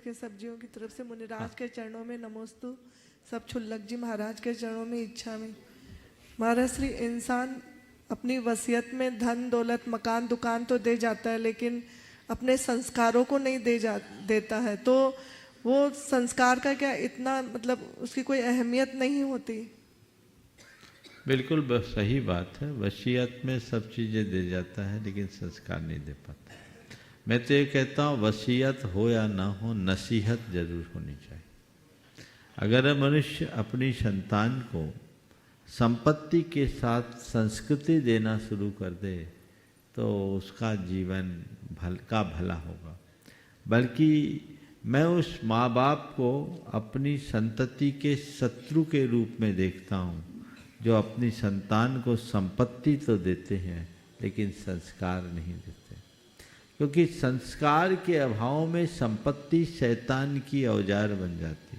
के सब्जियों की तरफ से मुनिराज के चरणों में नमोस्तु, सब छुल्लक जी महाराज के चरणों में इच्छा में। महाराज श्री इंसान अपनी वसीयत में धन दौलत मकान दुकान तो दे जाता है, लेकिन अपने संस्कारों को नहीं देता है, तो वो संस्कार का क्या इतना मतलब उसकी कोई अहमियत नहीं होती? बिल्कुल बस सही बात है। वसीयत में सब चीज़ें दे जाता है लेकिन संस्कार नहीं दे पाता। मैं तो ये कहता हूँ वसीयत हो या ना हो, नसीहत जरूर होनी चाहिए। अगर मनुष्य अपनी संतान को संपत्ति के साथ संस्कृति देना शुरू कर दे तो उसका जीवन भला होगा। बल्कि मैं उस माँ बाप को अपनी संतति के शत्रु के रूप में देखता हूँ जो अपनी संतान को संपत्ति तो देते हैं लेकिन संस्कार नहीं देते, क्योंकि संस्कार के अभाव में संपत्ति शैतान की औजार बन जाती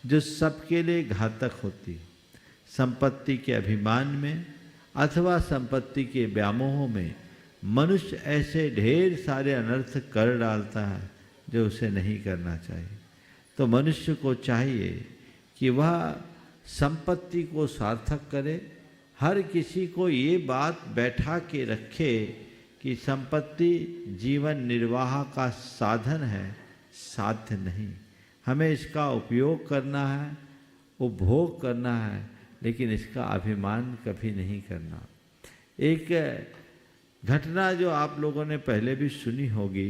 जो सबके लिए घातक होती। संपत्ति के अभिमान में अथवा संपत्ति के व्यामोह में मनुष्य ऐसे ढेर सारे अनर्थ कर डालता है जो उसे नहीं करना चाहिए। तो मनुष्य को चाहिए कि वह संपत्ति को सार्थक करे। हर किसी को ये बात बैठा के रखे कि संपत्ति जीवन निर्वाह का साधन है, साध्य नहीं। हमें इसका उपयोग करना है, उपभोग करना है, लेकिन इसका अभिमान कभी नहीं करना। एक घटना जो आप लोगों ने पहले भी सुनी होगी,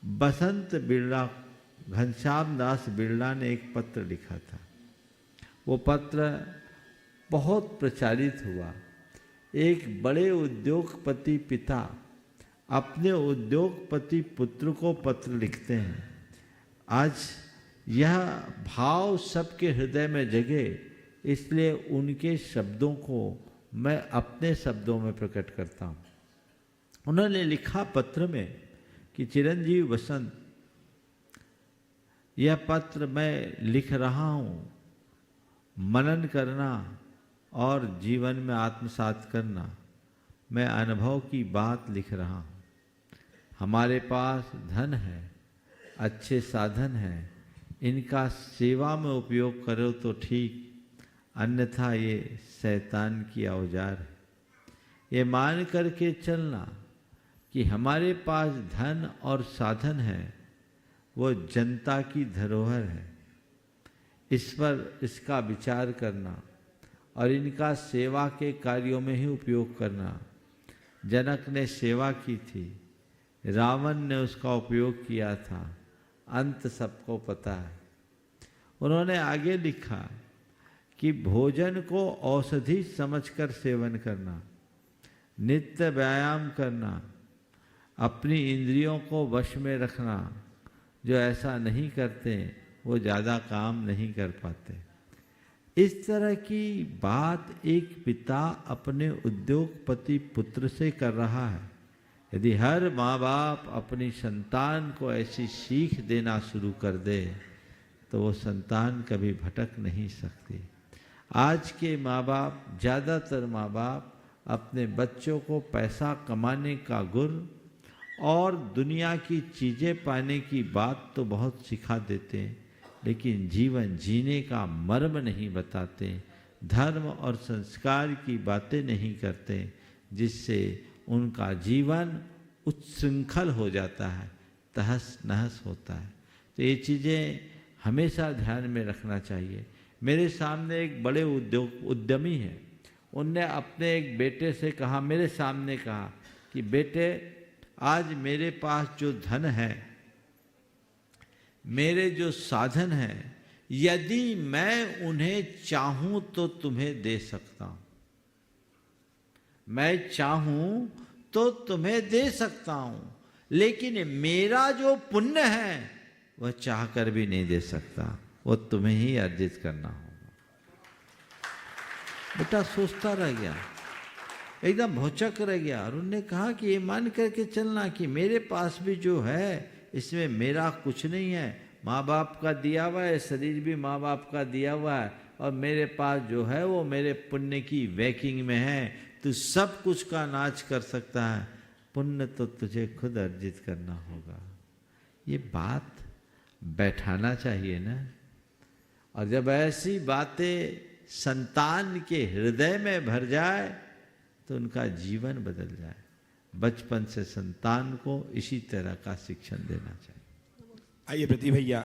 बसंत बिरला, घनश्याम दास बिरला ने एक पत्र लिखा था। वो पत्र बहुत प्रचारित हुआ। एक बड़े उद्योगपति पिता अपने उद्योगपति पुत्र को पत्र लिखते हैं। आज यह भाव सबके हृदय में जगे, इसलिए उनके शब्दों को मैं अपने शब्दों में प्रकट करता हूँ। उन्होंने लिखा पत्र में कि चिरंजीव वसंत, यह पत्र मैं लिख रहा हूँ, मनन करना और जीवन में आत्मसात करना। मैं अनुभव की बात लिख रहा हूँ। हमारे पास धन है, अच्छे साधन हैं, इनका सेवा में उपयोग करो तो ठीक, अन्यथा ये शैतान की औजार है। ये मान करके चलना कि हमारे पास धन और साधन है, वो जनता की धरोहर है। इस पर इसका विचार करना और इनका सेवा के कार्यों में ही उपयोग करना। जनक ने सेवा की थी, रावण ने उसका उपयोग किया था, अंत सबको पता है। उन्होंने आगे लिखा कि भोजन को औषधि समझकर सेवन करना, नित्य व्यायाम करना, अपनी इंद्रियों को वश में रखना। जो ऐसा नहीं करते वो ज़्यादा काम नहीं कर पाते। इस तरह की बात एक पिता अपने उद्योगपति पुत्र से कर रहा है। यदि हर माँ बाप अपनी संतान को ऐसी सीख देना शुरू कर दे तो वो संतान कभी भटक नहीं सकती। आज के माँ बाप, ज़्यादातर माँ बाप अपने बच्चों को पैसा कमाने का गुर और दुनिया की चीज़ें पाने की बात तो बहुत सिखा देते हैं, लेकिन जीवन जीने का मर्म नहीं बताते, धर्म और संस्कार की बातें नहीं करते, जिससे उनका जीवन उच्छृंखल हो जाता है, तहस नहस होता है। तो ये चीज़ें हमेशा ध्यान में रखना चाहिए। मेरे सामने एक बड़े उद्यमी हैं, उनने अपने एक बेटे से कहा, मेरे सामने कहा कि बेटे, आज मेरे पास जो धन है, मेरे जो साधन हैं, यदि मैं उन्हें चाहूं तो तुम्हें दे सकता हूं। मैं चाहूं तो तुम्हें दे सकता हूं, लेकिन मेरा जो पुण्य है वह चाहकर भी नहीं दे सकता, वो तुम्हें ही अर्जित करना होगा। बेटा सोचता रह गया, एकदम भौचक रह गया, और उन्होंने कहा कि ये मान करके चलना कि मेरे पास भी जो है इसमें मेरा कुछ नहीं है, माँ बाप का दिया हुआ है, शरीर भी माँ बाप का दिया हुआ है, और मेरे पास जो है वो मेरे पुण्य की वैकिंग में है। तू सब कुछ का नाच कर सकता है, पुण्य तो तुझे खुद अर्जित करना होगा। ये बात बैठाना चाहिए ना। और जब ऐसी बातें संतान के हृदय में भर जाए तो उनका जीवन बदल जाए। बचपन से संतान को इसी तरह का शिक्षण देना चाहिए। आइए प्रति भैया